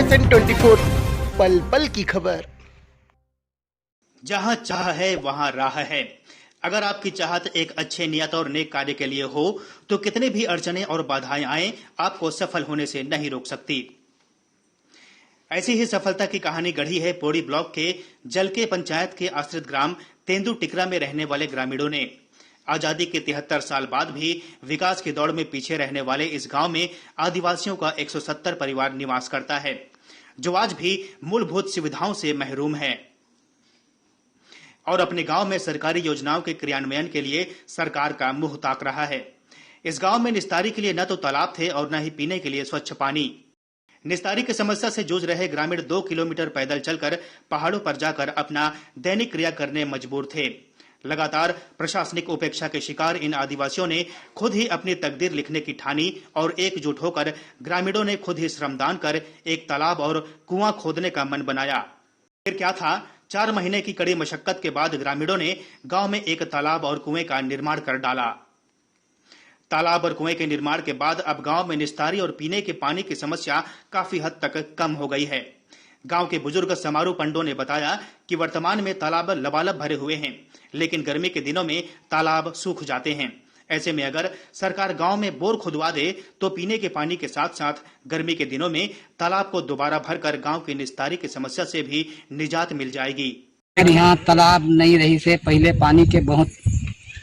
SN 24 पल पल की खबर। जहां चाह है वहां राह है। अगर आपकी चाहत एक अच्छे नियत और नेक कार्य के लिए हो तो कितने भी अड़चने और बाधाएं आए आपको सफल होने से नहीं रोक सकती। ऐसी ही सफलता की कहानी गढ़ी है पौड़ी ब्लॉक के जलके पंचायत के आश्रित ग्राम तेंदु टिकरा में रहने वाले ग्रामीणों ने। आजादी के 73 साल बाद भी विकास की दौड़ में पीछे रहने वाले इस गांव में आदिवासियों का 170 परिवार निवास करता है, जो आज भी मूलभूत सुविधाओं से महरूम है और अपने गांव में सरकारी योजनाओं के क्रियान्वयन के लिए सरकार का मुंह ताक रहा है। इस गांव में निस्तारी के लिए न तो तालाब थे और न ही पीने के लिए स्वच्छ पानी। निस्तारी की समस्या से जूझ रहे ग्रामीण 2 किलोमीटर पैदल चलकर पहाड़ों पर जाकर अपना दैनिक क्रिया करने मजबूर थे। लगातार प्रशासनिक उपेक्षा के शिकार इन आदिवासियों ने खुद ही अपनी तकदीर लिखने की ठानी और एकजुट होकर ग्रामीणों ने खुद ही श्रमदान कर एक तालाब और कुआं खोदने का मन बनाया। फिर क्या था, 4 महीने की कड़ी मशक्कत के बाद ग्रामीणों ने गांव में एक तालाब और कुएं का निर्माण कर डाला। तालाब और कुएं के निर्माण के बाद अब गांव में निस्तारी और पीने के पानी की समस्या काफी हद तक कम हो गई है। गांव के बुजुर्ग समारू पंडो ने बताया कि वर्तमान में तालाब लबालब भरे हुए हैं, लेकिन गर्मी के दिनों में तालाब सूख जाते हैं। ऐसे में अगर सरकार गांव में बोर खुदवा दे तो पीने के पानी के साथ साथ गर्मी के दिनों में तालाब को दोबारा भरकर गांव की निस्तारी की समस्या से भी निजात मिल जाएगी। यहाँ तालाब नहीं रही से पहले पानी के बहुत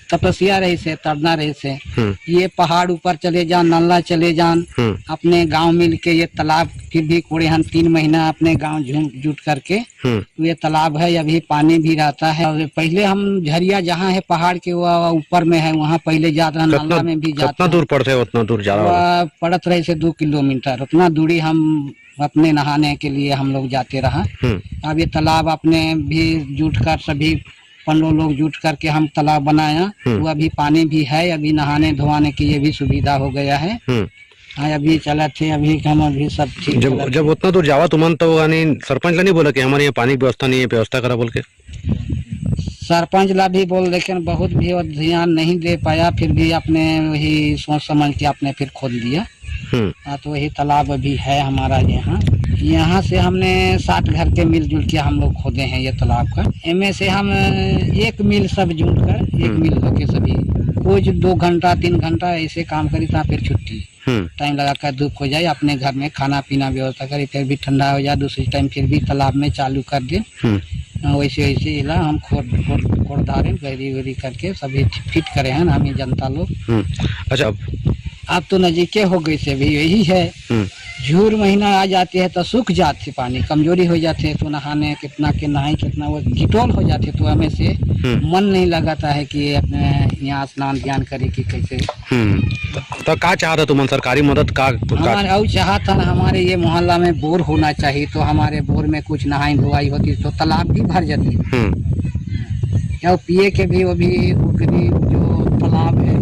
तपस्या रही से, तरना रही से। ये पहाड़ ऊपर चले जान, नल्ला चले जान, अपने गांव मिल के ये तालाब फिर भी कोड़े हम 3 महीना अपने गांव जुट करके ये तालाब है, अभी पानी भी रहता है। और पहले हम झरिया जहाँ है पहाड़ के वो ऊपर में है, वहाँ पहले जाता, नल्ला में भी जाता। कितना दूर पड़ते है? उतना दूर ज्यादा पड़त रहे से 2 किलोमीटर, उतना दूरी हम अपने नहाने के लिए हम लोग जाते रहा। अब ये तालाब अपने भी जुट कर सभी 15 लोग जुट करके हम तालाब बनाया, वो अभी पानी भी है, अभी नहाने धोने की ये भी सुविधा हो गया है। अभी चला थे, अभी हम अभी सब ठीक। जब उतना दूर जावा तुमन तो यानी सरपंच ला नहीं बोला कि हमारे यहाँ पानी व्यवस्था नहीं है, व्यवस्था करा बोल के? सरपंच ला भी बोल, लेकिन बहुत भी ध्यान नहीं दे पाया। फिर भी अपने वही सोच समझ के आपने फिर खोद दिया। तो वही तालाब अभी है हमारा यहाँ से हमने 60 घर के मिलजुल के हम लोग खोदे हैं ये तालाब का। इनमें से हम एक मिल सब जुट कर एक मिल होके सभी रोज 2 घंटा 3 घंटा ऐसे काम करी था, फिर छुट्टी टाइम लगा कर धूप हो जाए, अपने घर में खाना पीना व्यवस्था करी, फिर भी ठंडा हो जाए, दूसरी टाइम फिर भी तालाब में चालू कर दे। वैसे वैसे इला हम खोदारे गहरी करके सभी फिट करे हैं हमें जनता लोग। अच्छा, अब तो नजीके हो गई से भी यही है। झूर महीना आ जाते हैं तो सूख जाते पानी, कमजोरी हो जाते हैं, तो नहाने कितना के नहाए कितना वो गिटोल हो जाते, तो हमें से मन नहीं लगाता है कि अपने यहाँ स्नान ध्यान करे कि कैसे। तो क्या चाह रहे तुम? सरकारी मदद का हमारे और चाहता ना, हमारे ये मोहल्ला में बोर होना चाहिए, तो हमारे बोर में कुछ नहाई धोवाई होती तो तालाब भी भर जाती और पिए के भी वो भी जो तालाब है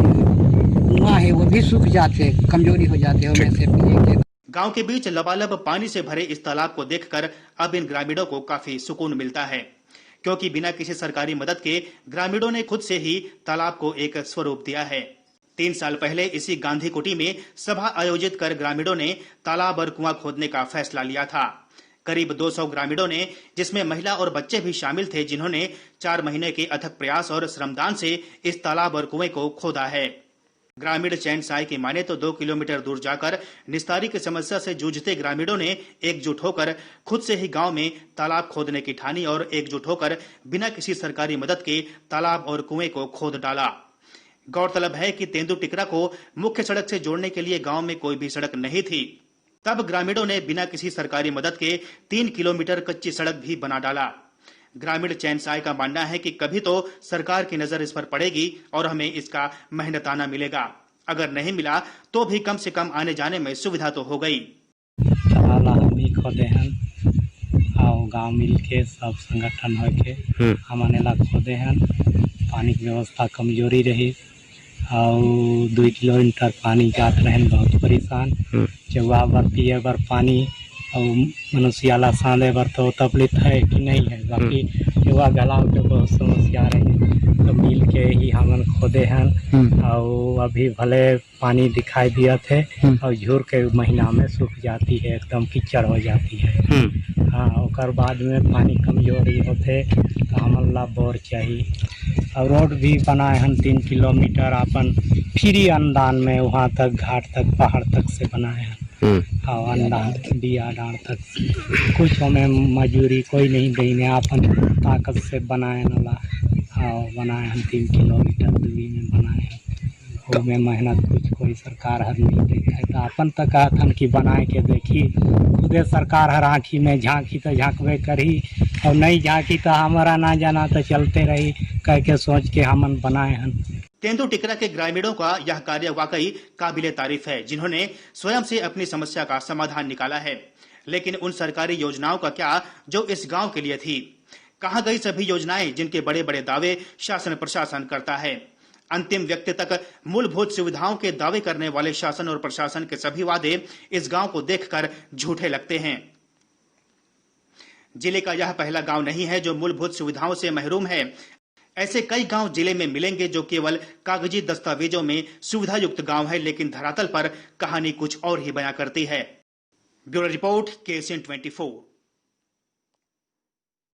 कुआं है वो भी सूख जाते, कमजोरी हो जाते हैं से पिए के। गांव के बीच लबालब पानी से भरे इस तालाब को देखकर अब इन ग्रामीणों को काफी सुकून मिलता है, क्योंकि बिना किसी सरकारी मदद के ग्रामीणों ने खुद से ही तालाब को एक स्वरूप दिया है। 3 साल पहले इसी गांधी कुटी में सभा आयोजित कर ग्रामीणों ने तालाब और कुआं खोदने का फैसला लिया था। करीब 200 ग्रामीणों ने, जिसमें महिला और बच्चे भी शामिल थे, जिन्होंने 4 महीने के अथक प्रयास और श्रमदान से इस तालाब और कुएं को खोदा है। ग्रामीण चैन साई की माने तो 2 किलोमीटर दूर जाकर निस्तारी की समस्या से जूझते ग्रामीणों ने एकजुट होकर खुद से ही गांव में तालाब खोदने की ठानी और एकजुट होकर बिना किसी सरकारी मदद के तालाब और कुएं को खोद डाला। गौरतलब है कि तेंदु टिकरा को मुख्य सड़क से जोड़ने के लिए गांव में कोई भी सड़क नहीं थी। तब ग्रामीणों ने बिना किसी सरकारी मदद के 3 किलोमीटर कच्ची सड़क भी बना डाला। ग्रामीण चैन साय का मानना है कि कभी तो सरकार की नजर इस पर पड़ेगी और हमें इसका मेहनताना मिलेगा। अगर नहीं मिला तो भी कम से कम आने जाने में सुविधा तो हो गई। हम ही खोदे हैं और गांव मिल के सब संगठन हो के हमने ला खोदे हैं। पानी की व्यवस्था कमजोरी रही और 2 किलोमीटर पानी जात रहे, बहुत परेशान। चौवा बार पिए बार पानी और मनुष्याला सांधे बार तो तकलीफ है कि नहीं है, बाकी चौवा गलाव के बहुत समस्या रही। तो मिल के ही हमन खोदे हैं और अभी भले पानी दिखाई दिया थे और झूर के महीना में सूख जाती है, एकदम कीचड़ हो जाती है। हाँ, और बाद में पानी कमजोरी होते तो हमन ला बोर चाहिए। और रोड भी बनाए हैं 3 किलोमीटर अपन फ्री अनुदान में, वहाँ तक घाट तक पहाड़ तक से बनाए हैं। और अनुदान बिया डांड तक कुछ हमें मजूरी कोई नहीं देने, अपन ताकत से बनाए नला। हाँ, बनाए हैं 3 किलोमीटर दूरी में बनाए हैं, उसमें मेहनत कुछ कोई सरकार हर नहीं देखे तो अपन तक कहथन कि बनाए के देखी, खुदे सरकार हर आँखी में झांकी तो झांकबे करी, और नहीं झांकी तो हमारा ना जाना तो चलते रही कह के सोच के हमन बनाए हैं। तेंदु टिकरा के ग्रामीणों का यह कार्य वाकई काबिले तारीफ है, जिन्होंने स्वयं से अपनी समस्या का समाधान निकाला है। लेकिन उन सरकारी योजनाओं का क्या जो इस गांव के लिए थी? कहां गई सभी योजनाएं जिनके बड़े बड़े दावे शासन प्रशासन करता है? अंतिम व्यक्ति तक मूलभूत सुविधाओं के दावे करने वाले शासन और प्रशासन के सभी वादे इस गांव को देखकर झूठे लगते हैं। जिले का यह पहला गांव नहीं है जो मूलभूत सुविधाओं से महरूम है। ऐसे कई गांव जिले में मिलेंगे जो केवल कागजी दस्तावेजों में सुविधा युक्त गांव है, लेकिन धरातल पर कहानी कुछ और ही बयां करती है। Bureau report, KCN 24।